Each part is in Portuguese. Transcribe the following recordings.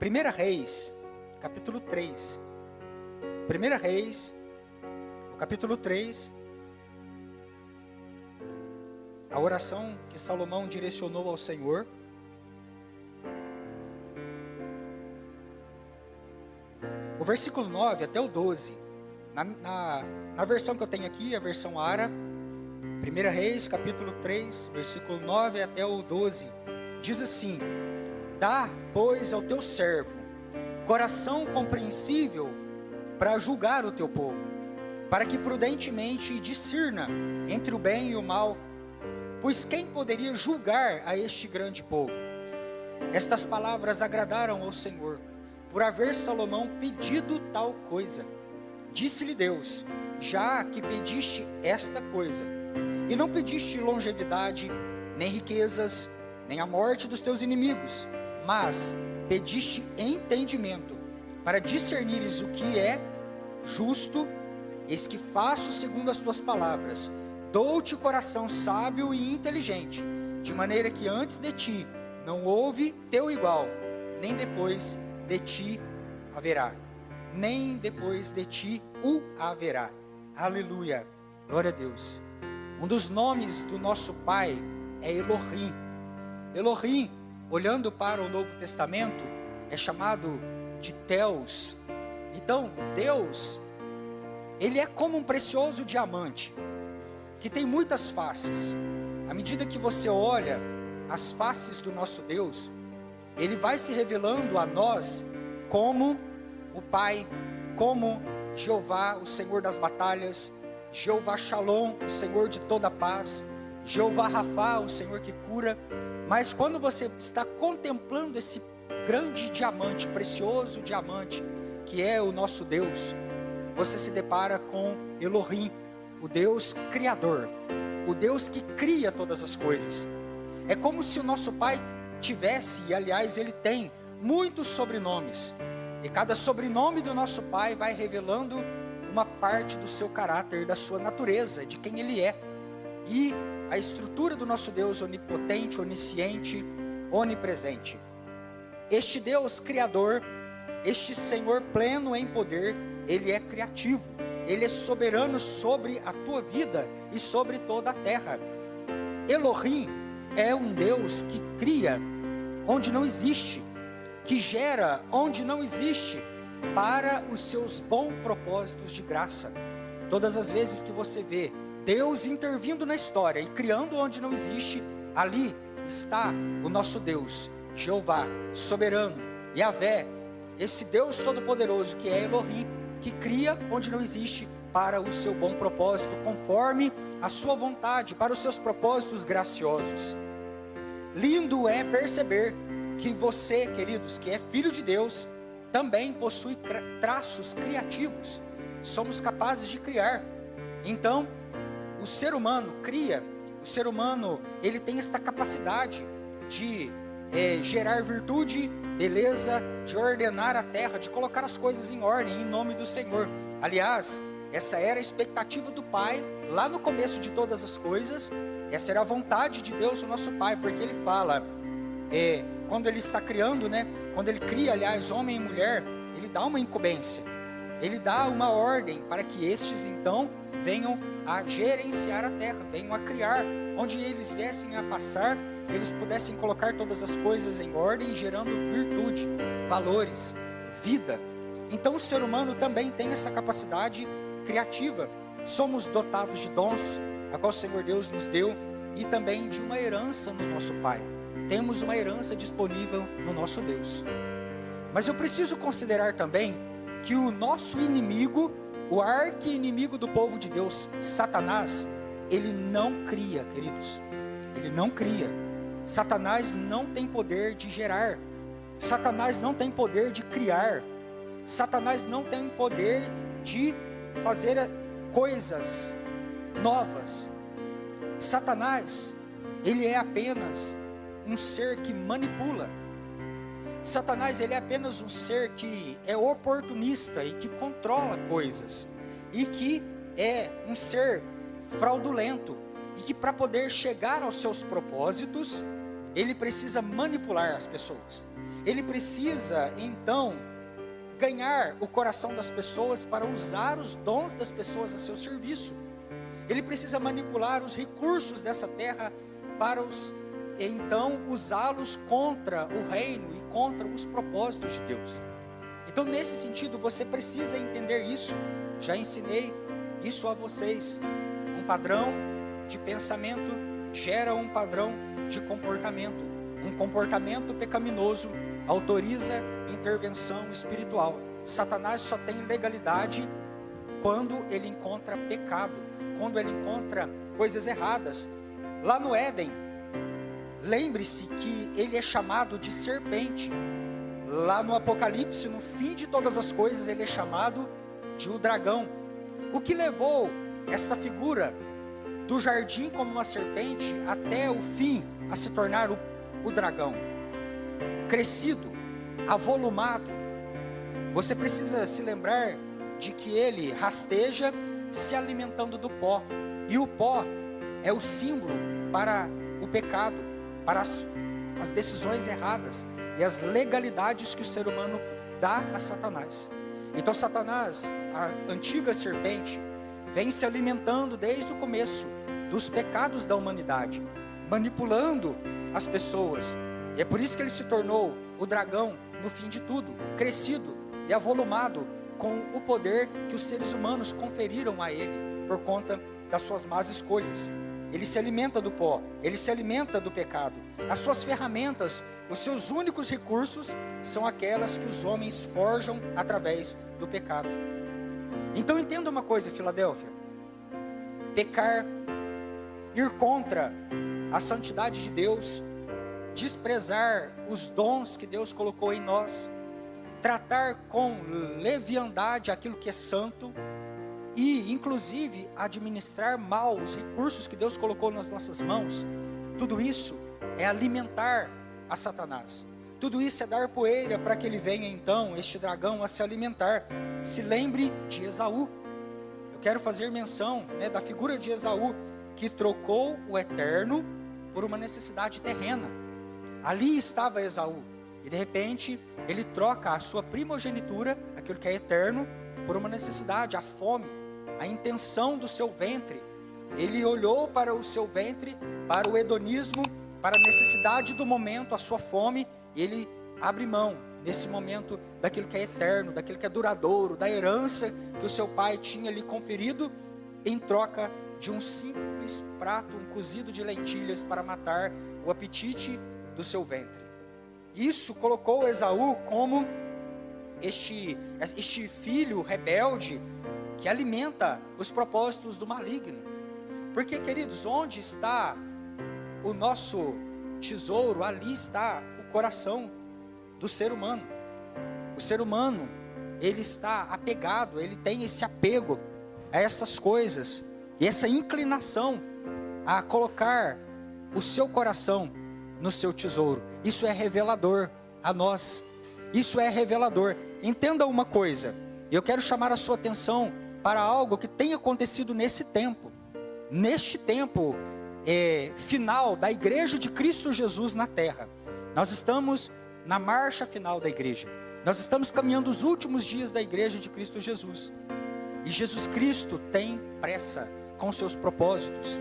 1 Reis, capítulo 3. 1 Reis, no capítulo 3, a oração que Salomão direcionou ao Senhor. O versículo 9 até o 12, na versão que eu tenho aqui, a versão Ara, 1 Reis, capítulo 3, versículo 9 até o 12, diz assim: Dá, pois, ao teu servo coração compreensível para julgar o teu povo, para que prudentemente discirna entre o bem e o mal, pois quem poderia julgar a este grande povo? Estas palavras agradaram ao Senhor, por haver Salomão pedido tal coisa. Disse-lhe Deus: já que pediste esta coisa, e não pediste longevidade, nem riquezas, nem a morte dos teus inimigos, mas pediste entendimento, para discernires o que é justo, eis que faço segundo as tuas palavras. Dou-te coração sábio e inteligente, de maneira que antes de ti não houve teu igual, nem depois de ti haverá. Nem depois de ti o haverá. Aleluia, glória a Deus. Um dos nomes do nosso Pai é Elohim. Elohim, olhando para o Novo Testamento, é chamado de Deus. Então, Deus, Ele é como um precioso diamante, que tem muitas faces. À medida que você olha as faces do nosso Deus, Ele vai se revelando a nós como o Pai, como Jeová, o Senhor das batalhas, Jeová Shalom, o Senhor de toda a paz, Jeová Rafá, o Senhor que cura. Mas quando você está contemplando esse grande diamante, precioso diamante, que é o nosso Deus, você se depara com Elohim, o Deus Criador, o Deus que cria todas as coisas. É como se o nosso Pai tivesse, e aliás Ele tem, muitos sobrenomes, e cada sobrenome do nosso Pai vai revelando uma parte do seu caráter, da sua natureza, de quem Ele é. E a estrutura do nosso Deus onipotente, onisciente, onipresente. Este Deus Criador, este Senhor pleno em poder, Ele é criativo, Ele é soberano sobre a tua vida e sobre toda a terra. Elohim é um Deus que cria onde não existe, que gera onde não existe, para os seus bons propósitos de graça. Todas as vezes que você vê Deus intervindo na história e criando onde não existe, ali está o nosso Deus, Jeová, soberano, Yahvé, esse Deus todo-poderoso que é Elohim, que cria onde não existe para o seu bom propósito, conforme a sua vontade, para os seus propósitos graciosos. Lindo é perceber que você, queridos, que é filho de Deus, também possui traços criativos. Somos capazes de criar. Então, o ser humano cria, o ser humano, ele tem esta capacidade de gerar virtude, beleza, de ordenar a terra, de colocar as coisas em ordem, em nome do Senhor. Aliás, essa era a expectativa do Pai, lá no começo de todas as coisas. Essa era a vontade de Deus, o nosso Pai, porque Ele fala, quando Ele está criando, quando Ele cria, aliás, homem e mulher, Ele dá uma incumbência, Ele dá uma ordem, para que estes então venham a gerenciar a terra, venham a criar, onde eles viessem a passar, eles pudessem colocar todas as coisas em ordem, gerando virtude, valores, vida. Então o ser humano também tem essa capacidade criativa. Somos dotados de dons, a qual o Senhor Deus nos deu, e também de uma herança no nosso Pai. Temos uma herança disponível no nosso Deus. Mas eu preciso considerar também que o nosso inimigo, o arqui-inimigo do povo de Deus, Satanás, ele não cria, queridos. Ele não cria. Satanás não tem poder de gerar. Satanás não tem poder de criar. Satanás não tem poder de fazer coisas novas. Satanás, ele é apenas um ser que manipula. Satanás, ele é apenas um ser que é oportunista e que controla coisas, e que é um ser fraudulento, e que para poder chegar aos seus propósitos, ele precisa manipular as pessoas. Ele precisa, então, ganhar o coração das pessoas para usar os dons das pessoas a seu serviço. Ele precisa manipular os recursos dessa terra para então usá-los contra o reino e contra os propósitos de Deus. Então, nesse sentido, você precisa entender isso. Já ensinei isso a vocês. Um padrão de pensamento gera um padrão de comportamento. Um comportamento pecaminoso autoriza intervenção espiritual. Satanás só tem legalidade quando ele encontra pecado, quando ele encontra coisas erradas. Lá no Éden, lembre-se que ele é chamado de serpente. Lá no Apocalipse, no fim de todas as coisas, ele é chamado de o dragão. O que levou esta figura do jardim como uma serpente até o fim a se tornar o dragão? Crescido, avolumado. Você precisa se lembrar de que ele rasteja se alimentando do pó. E o pó é o símbolo para o pecado, para as decisões erradas e as legalidades que o ser humano dá a Satanás. Então Satanás, a antiga serpente, vem se alimentando desde o começo dos pecados da humanidade, manipulando as pessoas. E é por isso que ele se tornou o dragão no fim de tudo, crescido e avolumado com o poder que os seres humanos conferiram a ele por conta das suas más escolhas. Ele se alimenta do pó, ele se alimenta do pecado. As suas ferramentas, os seus únicos recursos são aquelas que os homens forjam através do pecado. Então entenda uma coisa, Filadélfia: pecar, ir contra a santidade de Deus, desprezar os dons que Deus colocou em nós, tratar com leviandade aquilo que é santo e, inclusive, administrar mal os recursos que Deus colocou nas nossas mãos, tudo isso é alimentar a Satanás. Tudo isso é dar poeira para que ele venha, então, este dragão, a se alimentar. Se lembre de Esaú. Eu quero fazer menção, da figura de Esaú, que trocou o eterno por uma necessidade terrena. Ali estava Esaú, e de repente ele troca a sua primogenitura, aquilo que é eterno, por uma necessidade, a fome, a intenção do seu ventre. Ele olhou para o seu ventre, para o hedonismo, para a necessidade do momento, a sua fome, e ele abre mão, nesse momento, daquilo que é eterno, daquilo que é duradouro, da herança que o seu pai tinha lhe conferido, em troca de um simples prato, um cozido de lentilhas para matar o apetite do seu ventre. Isso colocou Esaú como este filho rebelde que alimenta os propósitos do maligno. Porque, queridos, onde está o nosso tesouro, ali está o coração do ser humano. O ser humano, ele está apegado, ele tem esse apego a essas coisas e essa inclinação a colocar o seu coração no seu tesouro. Isso é revelador a nós. Isso é revelador. Entenda uma coisa, eu quero chamar a sua atenção para algo que tem acontecido nesse tempo. Neste tempo final da igreja de Cristo Jesus na terra. Nós estamos na marcha final da igreja. Nós estamos caminhando os últimos dias da igreja de Cristo Jesus. E Jesus Cristo tem pressa com seus propósitos.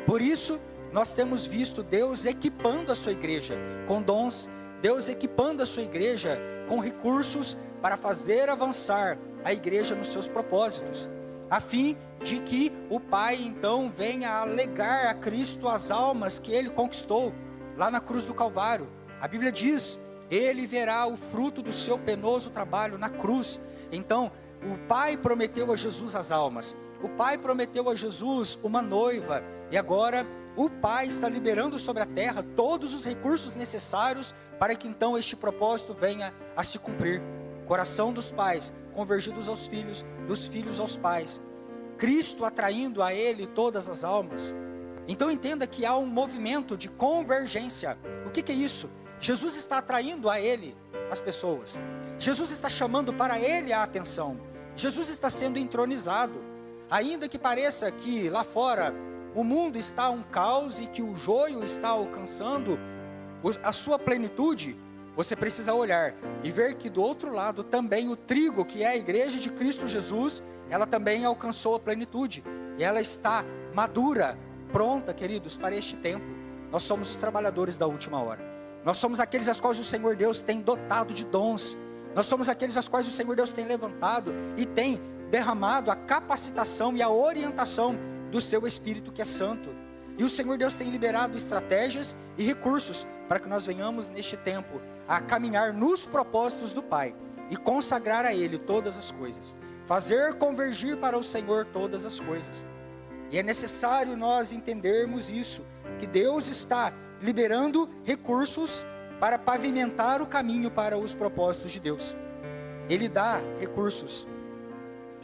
Por isso, nós temos visto Deus equipando a sua igreja com dons, Deus equipando a sua igreja com recursos para fazer avançar a igreja nos seus propósitos, a fim de que o Pai então venha a legar a Cristo as almas que Ele conquistou lá na cruz do Calvário. A Bíblia diz: Ele verá o fruto do seu penoso trabalho na cruz. Então, o Pai prometeu a Jesus as almas, o Pai prometeu a Jesus uma noiva, e agora o Pai está liberando sobre a terra todos os recursos necessários para que então este propósito venha a se cumprir. Coração dos pais convergidos aos filhos, dos filhos aos pais, Cristo atraindo a Ele todas as almas. Então entenda que há um movimento de convergência. O que é isso? Jesus está atraindo a Ele as pessoas, Jesus está chamando para Ele a atenção, Jesus está sendo entronizado. Ainda que pareça que lá fora o mundo está um caos e que o joio está alcançando a sua plenitude, você precisa olhar e ver que do outro lado também o trigo, que é a igreja de Cristo Jesus, ela também alcançou a plenitude. E ela está madura, pronta, queridos, para este tempo. Nós somos os trabalhadores da última hora. Nós somos aqueles aos quais o Senhor Deus tem dotado de dons. Nós somos aqueles aos quais o Senhor Deus tem levantado e tem derramado a capacitação e a orientação do seu Espírito, que é santo. E o Senhor Deus tem liberado estratégias e recursos para que nós venhamos neste tempo a caminhar nos propósitos do Pai e consagrar a Ele todas as coisas, fazer convergir para o Senhor todas as coisas. E é necessário nós entendermos isso, que Deus está liberando recursos para pavimentar o caminho para os propósitos de Deus. Ele dá recursos,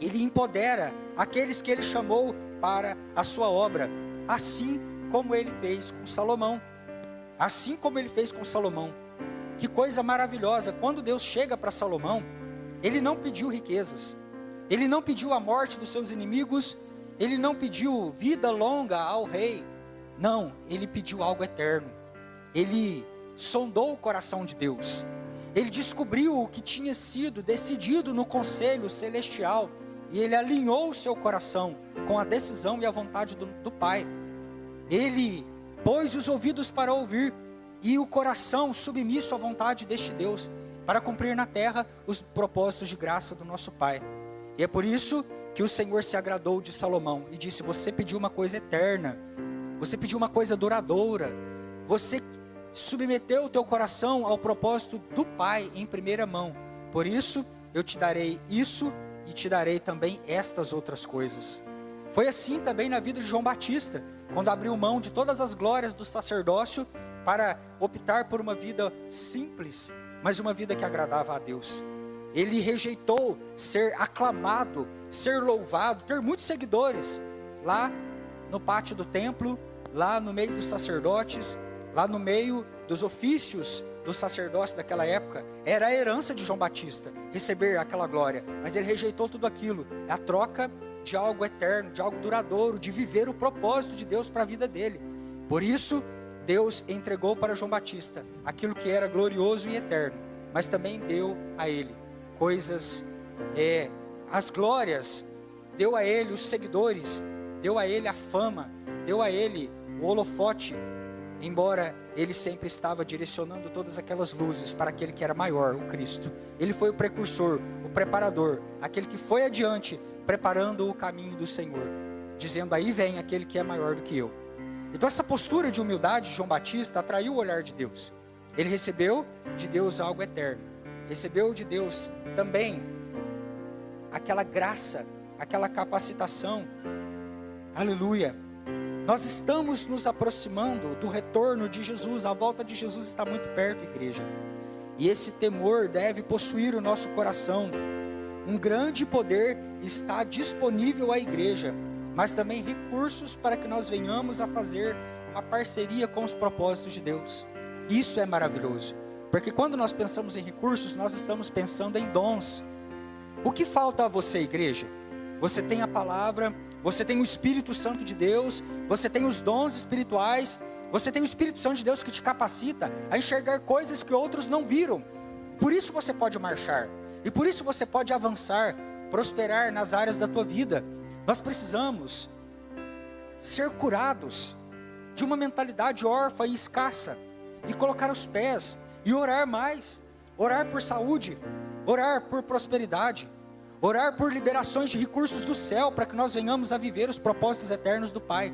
Ele empodera aqueles que Ele chamou para a sua obra, assim como Ele fez com Salomão. Assim como Ele fez com Salomão. Que coisa maravilhosa, quando Deus chega para Salomão, Ele não pediu riquezas, Ele não pediu a morte dos seus inimigos, Ele não pediu vida longa ao rei, não, Ele pediu algo eterno. Ele sondou o coração de Deus, Ele descobriu o que tinha sido decidido no conselho celestial, e Ele alinhou o seu coração com a decisão e a vontade do Pai. Ele pôs os ouvidos para ouvir, e o coração submisso à vontade deste Deus, para cumprir na terra os propósitos de graça do nosso Pai. E é por isso que o Senhor se agradou de Salomão, e disse: você pediu uma coisa eterna, você pediu uma coisa duradoura, você submeteu o teu coração ao propósito do Pai em primeira mão, por isso eu te darei isso, e te darei também estas outras coisas. Foi assim também na vida de João Batista, quando abriu mão de todas as glórias do sacerdócio, para optar por uma vida simples, mas uma vida que agradava a Deus. Ele rejeitou ser aclamado, ser louvado, ter muitos seguidores, lá no pátio do templo, lá no meio dos sacerdotes, lá no meio dos ofícios do sacerdócio daquela época. Era a herança de João Batista, receber aquela glória, mas ele rejeitou tudo aquilo, a troca de algo eterno, de algo duradouro, de viver o propósito de Deus para a vida dele. Por isso, Deus entregou para João Batista aquilo que era glorioso e eterno, mas também deu a ele coisas, as glórias, deu a ele os seguidores, deu a ele a fama, deu a ele o holofote, embora ele sempre estava direcionando todas aquelas luzes para aquele que era maior, o Cristo. Ele foi o precursor, o preparador, aquele que foi adiante, preparando o caminho do Senhor, dizendo: aí vem aquele que é maior do que eu. Então essa postura de humildade de João Batista atraiu o olhar de Deus. Ele recebeu de Deus algo eterno, recebeu de Deus também aquela graça, aquela capacitação. Aleluia. Nós estamos nos aproximando do retorno de Jesus, a volta de Jesus está muito perto, igreja. E esse temor deve possuir o nosso coração. Um grande poder está disponível à igreja, mas também recursos para que nós venhamos a fazer uma parceria com os propósitos de Deus. Isso é maravilhoso, porque quando nós pensamos em recursos, nós estamos pensando em dons. O que falta a você, igreja? Você tem a palavra, você tem o Espírito Santo de Deus, você tem os dons espirituais, você tem o Espírito Santo de Deus que te capacita a enxergar coisas que outros não viram. Por isso você pode marchar, e por isso você pode avançar, prosperar nas áreas da tua vida. Nós precisamos ser curados de uma mentalidade órfã e escassa, e colocar os pés, e orar mais, orar por saúde, orar por prosperidade, orar por liberações de recursos do céu, para que nós venhamos a viver os propósitos eternos do Pai.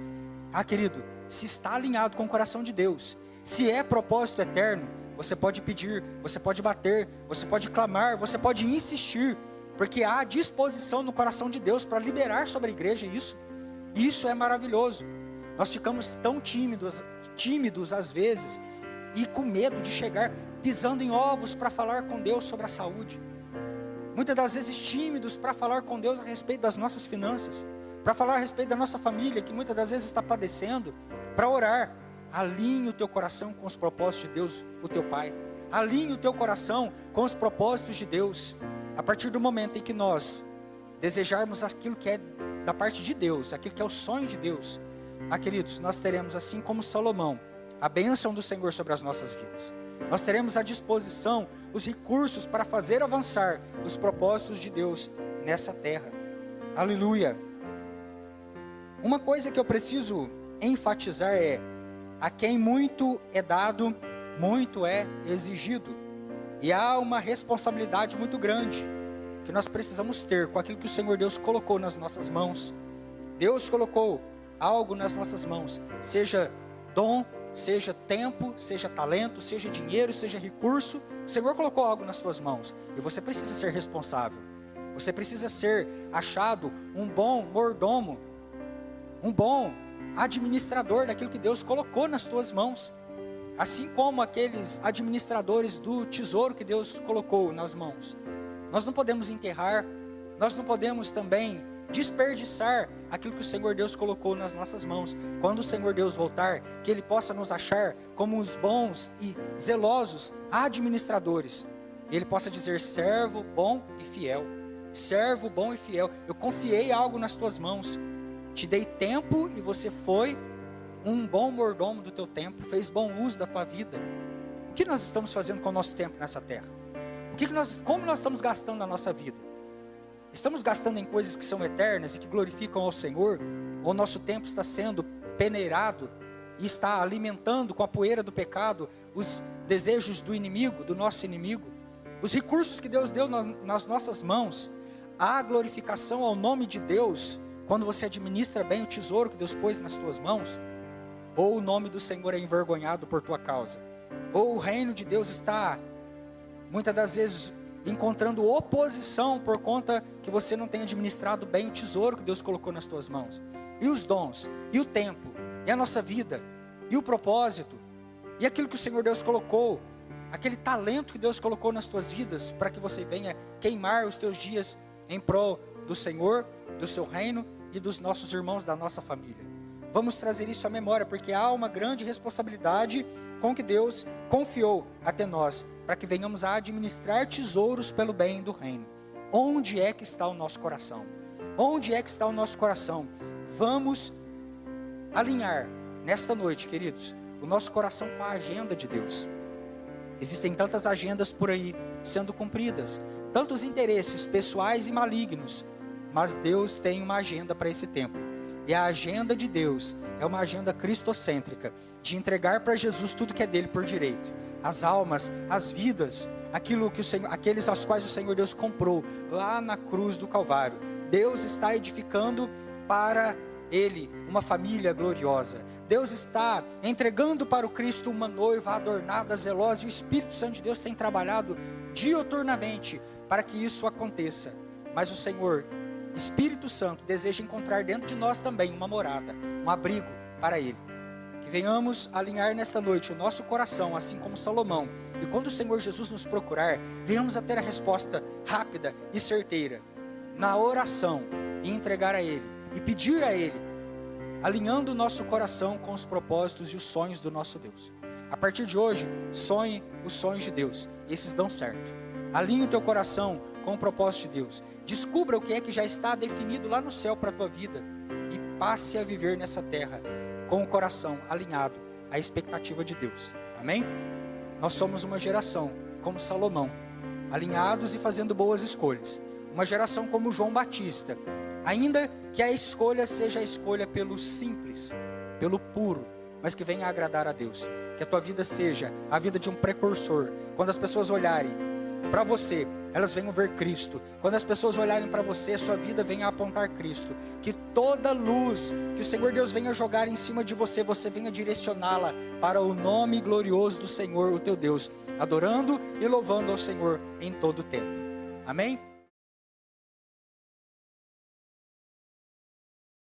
Ah, querido, se está alinhado com o coração de Deus, se é propósito eterno, você pode pedir, você pode bater, você pode clamar, você pode insistir, porque há disposição no coração de Deus para liberar sobre a igreja isso. Isso é maravilhoso. Nós ficamos tão tímidos às vezes, e com medo de chegar pisando em ovos para falar com Deus sobre a saúde. Muitas das vezes tímidos para falar com Deus a respeito das nossas finanças, para falar a respeito da nossa família, que muitas das vezes está padecendo, para orar. Alinhe o teu coração com os propósitos de Deus, o teu Pai. Alinhe o teu coração com os propósitos de Deus. A partir do momento em que nós desejarmos aquilo que é da parte de Deus, aquilo que é o sonho de Deus, queridos, nós teremos, assim como Salomão, a bênção do Senhor sobre as nossas vidas. Nós teremos à disposição os recursos para fazer avançar os propósitos de Deus nessa terra. Aleluia! Uma coisa que eu preciso enfatizar é: a quem muito é dado, muito é exigido. E há uma responsabilidade muito grande que nós precisamos ter com aquilo que o Senhor Deus colocou nas nossas mãos. Deus colocou algo nas nossas mãos, seja dom, seja tempo, seja talento, seja dinheiro, seja recurso. O Senhor colocou algo nas tuas mãos e você precisa ser responsável. Você precisa ser achado um bom mordomo, um bom administrador daquilo que Deus colocou nas tuas mãos. Assim como aqueles administradores do tesouro que Deus colocou nas mãos. Nós não podemos enterrar, nós não podemos também desperdiçar aquilo que o Senhor Deus colocou nas nossas mãos. Quando o Senhor Deus voltar, que Ele possa nos achar como os bons e zelosos administradores. E Ele possa dizer: servo bom e fiel. Servo bom e fiel, eu confiei algo nas tuas mãos. Te dei tempo e você foi um bom mordomo do teu tempo, fez bom uso da tua vida. O que nós estamos fazendo com o nosso tempo nessa terra? Como nós estamos gastando a nossa vida? Estamos gastando em coisas que são eternas e que glorificam ao Senhor? Ou nosso tempo está sendo peneirado e está alimentando com a poeira do pecado os desejos do inimigo, do nosso inimigo? Os recursos que Deus deu nas nossas mãos, a glorificação ao nome de Deus, quando você administra bem o tesouro que Deus pôs nas tuas mãos? Ou o nome do Senhor é envergonhado por tua causa? Ou o reino de Deus está, muitas das vezes, encontrando oposição por conta que você não tem administrado bem o tesouro que Deus colocou nas tuas mãos? E os dons, e o tempo, e a nossa vida, e o propósito, e aquilo que o Senhor Deus colocou, aquele talento que Deus colocou nas tuas vidas, para que você venha queimar os teus dias em prol do Senhor, do seu reino e dos nossos irmãos da nossa família. Vamos trazer isso à memória, porque há uma grande responsabilidade com que Deus confiou até nós, para que venhamos a administrar tesouros pelo bem do reino. Onde é que está o nosso coração? Onde é que está o nosso coração? Vamos alinhar nesta noite, queridos, o nosso coração com a agenda de Deus. Existem tantas agendas por aí sendo cumpridas, tantos interesses pessoais e malignos, mas Deus tem uma agenda para esse tempo. E a agenda de Deus é uma agenda cristocêntrica, de entregar para Jesus tudo que é dele por direito. As almas, as vidas, aqueles aos quais o Senhor Deus comprou lá na cruz do Calvário. Deus está edificando para Ele uma família gloriosa. Deus está entregando para o Cristo uma noiva adornada, zelosa, e o Espírito Santo de Deus tem trabalhado diuturnamente para que isso aconteça. Mas o Senhor, Espírito Santo, deseja encontrar dentro de nós também uma morada, um abrigo para Ele. Que venhamos alinhar nesta noite o nosso coração, assim como Salomão. E quando o Senhor Jesus nos procurar, venhamos a ter a resposta rápida e certeira na oração, e entregar a Ele, e pedir a Ele, alinhando o nosso coração com os propósitos e os sonhos do nosso Deus. A partir de hoje, sonhe os sonhos de Deus, esses dão certo. Alinhe o teu coração com o propósito de Deus. Descubra o que é que já está definido lá no céu para a tua vida, e passe a viver nessa terra com o coração alinhado à expectativa de Deus. Amém? Nós somos uma geração como Salomão, alinhados e fazendo boas escolhas. Uma geração como João Batista, ainda que a escolha seja a escolha pelo simples, pelo puro, mas que venha a agradar a Deus. Que a tua vida seja a vida de um precursor. Quando as pessoas olharem para você, elas venham ver Cristo. Quando as pessoas olharem para você, sua vida venha a apontar Cristo. Que toda luz que o Senhor Deus venha jogar em cima de você, você venha direcioná-la para o nome glorioso do Senhor, o teu Deus, adorando e louvando ao Senhor em todo o tempo. Amém?